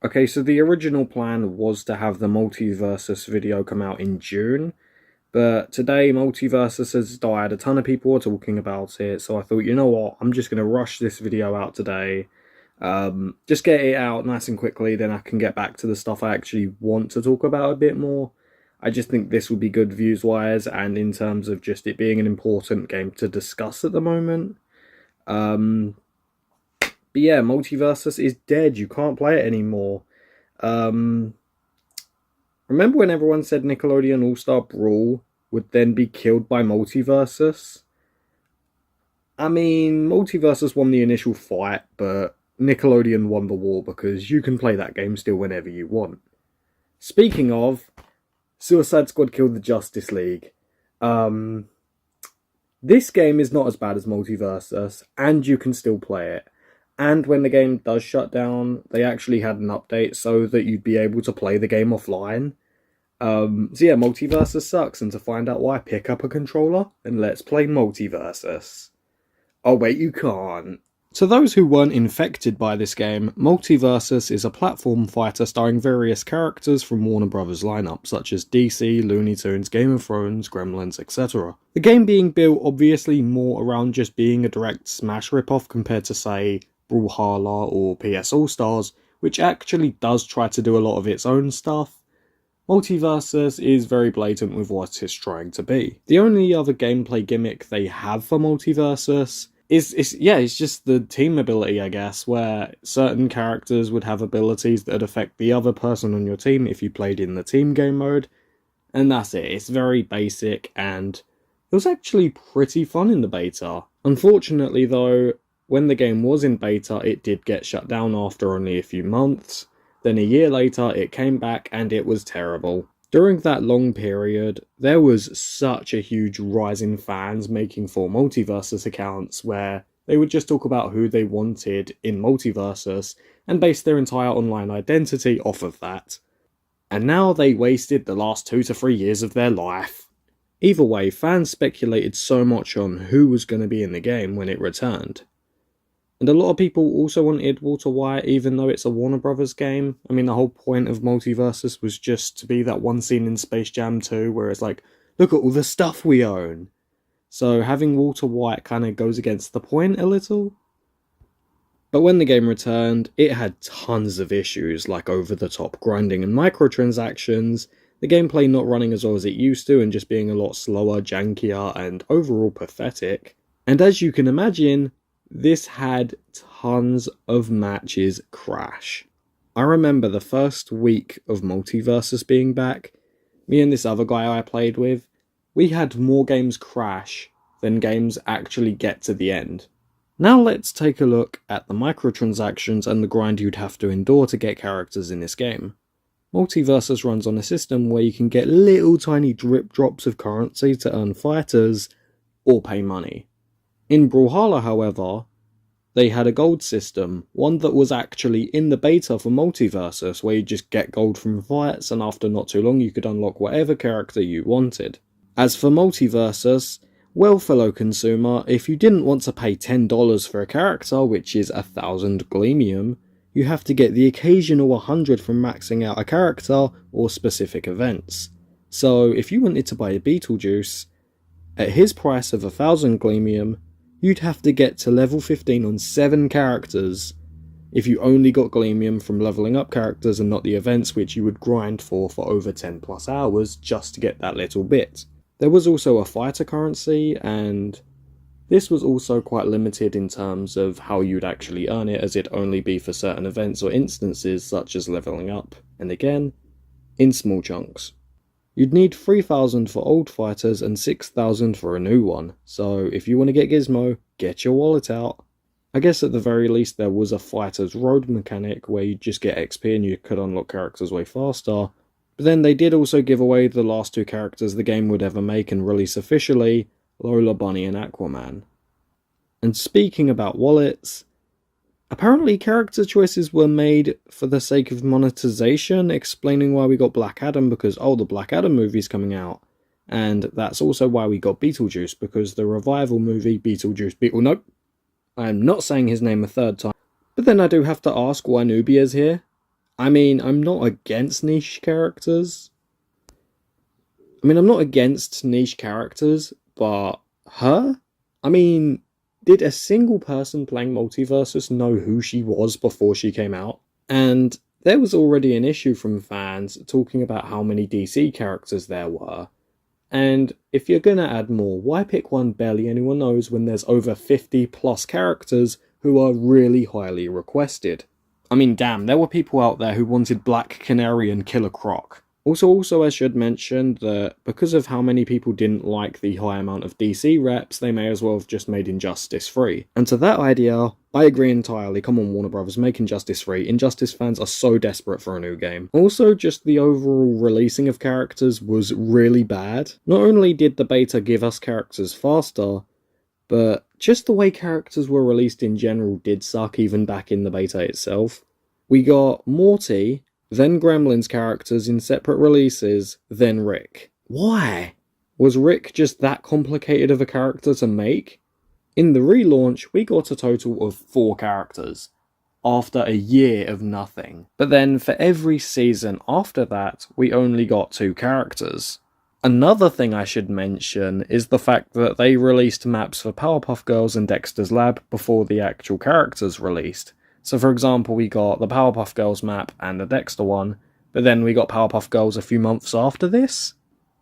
Okay, so the original plan was to have the Multiversus video come out in June, but today Multiversus has died. A ton of people are talking about it, so I thought, you know what, I'm just going to rush this video out today. Just get it out nice and quickly, then I can get back to the stuff I actually want to talk about a bit more. I just think this would be good views-wise, and in terms of just it being an important game to discuss at the moment. Um, but yeah, Multiversus is dead. You can't play it anymore. Um, Remember when everyone said Nickelodeon All-Star Brawl would then be killed by Multiversus? I mean, Multiversus won the initial fight, but Nickelodeon won the war because you can play that game still whenever you want. Speaking of, Suicide Squad killed the Justice League. Um, this game is not as bad as Multiversus, and you can still play it. And when the game does shut down, they actually had an update so that you'd be able to play the game offline. So yeah, Multiversus sucks, and to find out why, pick up a controller and let's play Multiversus. Oh wait, you can't. To those who weren't infected by this game, Multiversus is a platform fighter starring various characters from Warner Bros. Lineup, such as DC, Looney Tunes, Game of Thrones, Gremlins, etc. The game being built obviously more around just being a direct Smash ripoff compared to, say, Brawlhalla or PS All-Stars, which actually does try to do a lot of its own stuff. Multiversus is very blatant with what it's trying to be. The only other gameplay gimmick they have for Multiversus it's just the team ability, I guess, where certain characters would have abilities that affect the other person on your team if you played in the team game mode, and that's it. It's very basic, and it was actually pretty fun in the beta. Unfortunately though, when the game was in beta, it did get shut down after only a few months. Then a year later, it came back and it was terrible. During that long period, there was such a huge rise in fans making for Multiversus accounts where they would just talk about who they wanted in Multiversus and base their entire online identity off of that. And now they wasted the last 2 to 3 years of their life. Either way, fans speculated so much on who was going to be in the game when it returned. And a lot of people also wanted Walter White, even though it's a Warner Brothers game. I mean, the whole point of Multiversus was just to be that one scene in Space Jam 2 where it's like, look at all the stuff we own. So having Walter White kind of goes against the point a little. But when the game returned, it had tons of issues, like over-the-top grinding and microtransactions, the gameplay not running as well as it used to and just being a lot slower, jankier, and overall pathetic. And as you can imagine, this had tons of matches crash. I remember the first week of Multiversus being back, me and this other guy I played with, we had more games crash than games actually get to the end. Now let's take a look at the microtransactions and the grind you'd have to endure to get characters in this game. Multiversus runs on a system where you can get little tiny drip drops of currency to earn fighters or pay money. In Brawlhalla, however, they had a gold system, one that was actually in the beta for Multiversus, where you just get gold from fights, and after not too long you could unlock whatever character you wanted. As for Multiversus, well, fellow consumer, if you didn't want to pay $10 for a character, which is 1,000 Gleamium, you have to get the occasional 100 from maxing out a character or specific events. So if you wanted to buy a Beetlejuice, at his price of 1,000 Gleamium, you'd have to get to level 15 on 7 characters if you only got Gleamium from leveling up characters and not the events which you would grind for over 10 plus hours just to get that little bit. There was also a fighter currency, and this was also quite limited in terms of how you'd actually earn it, as it'd only be for certain events or instances such as leveling up, and again, in small chunks. You'd need 3,000 for old fighters and 6,000 for a new one, so if you want to get Gizmo, get your wallet out. I guess at the very least there was a fighter's road mechanic where you'd just get XP and you could unlock characters way faster, but then they did also give away the last 2 characters the game would ever make and release officially, Lola Bunny and Aquaman. And speaking about wallets, apparently character choices were made for the sake of monetization, explaining why we got Black Adam because, the Black Adam movie's coming out. And that's also why we got Beetlejuice, because the revival movie Nope, I'm not saying his name a third time. But then I do have to ask why Nubia's here. I mean, I'm not against niche characters. I'm not against niche characters, but her? I mean, did a single person playing Multiversus know who she was before she came out? And there was already an issue from fans talking about how many DC characters there were. And if you're gonna add more, why pick one barely anyone knows when there's over 50 plus characters who are really highly requested? I mean, damn, there were people out there who wanted Black Canary and Killer Croc. Also, I should mention that because of how many people didn't like the high amount of DC reps, they may as well have just made Injustice free. And to that idea, I agree entirely. Come on, Warner Brothers, make Injustice free. Injustice fans are so desperate for a new game. Also, just the overall releasing of characters was really bad. Not only did the beta give us characters faster, but just the way characters were released in general did suck even back in the beta itself. We got Morty, then Gremlins characters in separate releases, then Rick. Why? Was Rick just that complicated of a character to make? In the relaunch, we got a total of 4 characters, after a year of nothing. But then for every season after that, we only got 2 characters. Another thing I should mention is the fact that they released maps for Powerpuff Girls and Dexter's Lab before the actual characters released. So for example, we got the Powerpuff Girls map and the Dexter one, but then we got Powerpuff Girls a few months after this?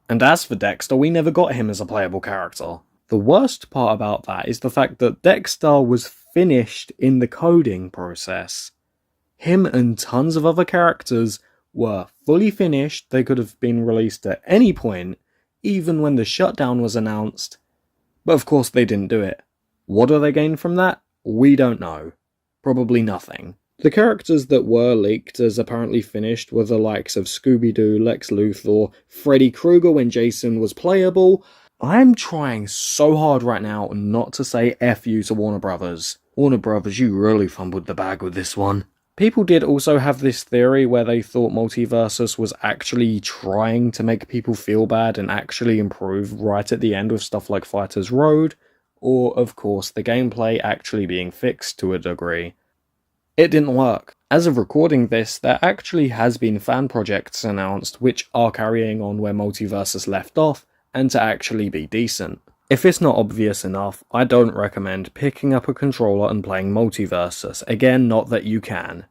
And as for Dexter, we never got him as a playable character. The worst part about that is the fact that Dexter was finished in the coding process. Him and tons of other characters were fully finished, they could have been released at any point, even when the shutdown was announced. But of course they didn't do it. What do they gain from that? We don't know. Probably nothing. The characters that were leaked as apparently finished were the likes of Scooby-Doo, Lex Luthor, Freddy Krueger when Jason was playable. I'm trying so hard right now not to say F you to Warner Brothers. Warner Brothers, you really fumbled the bag with this one. People did also have this theory where they thought Multiversus was actually trying to make people feel bad and actually improve right at the end with stuff like Fighter's Road, or, of course, the gameplay actually being fixed to a degree. It didn't work. As of recording this, there actually has been fan projects announced which are carrying on where Multiversus left off, and to actually be decent. If it's not obvious enough, I don't recommend picking up a controller and playing Multiversus. Again, not that you can.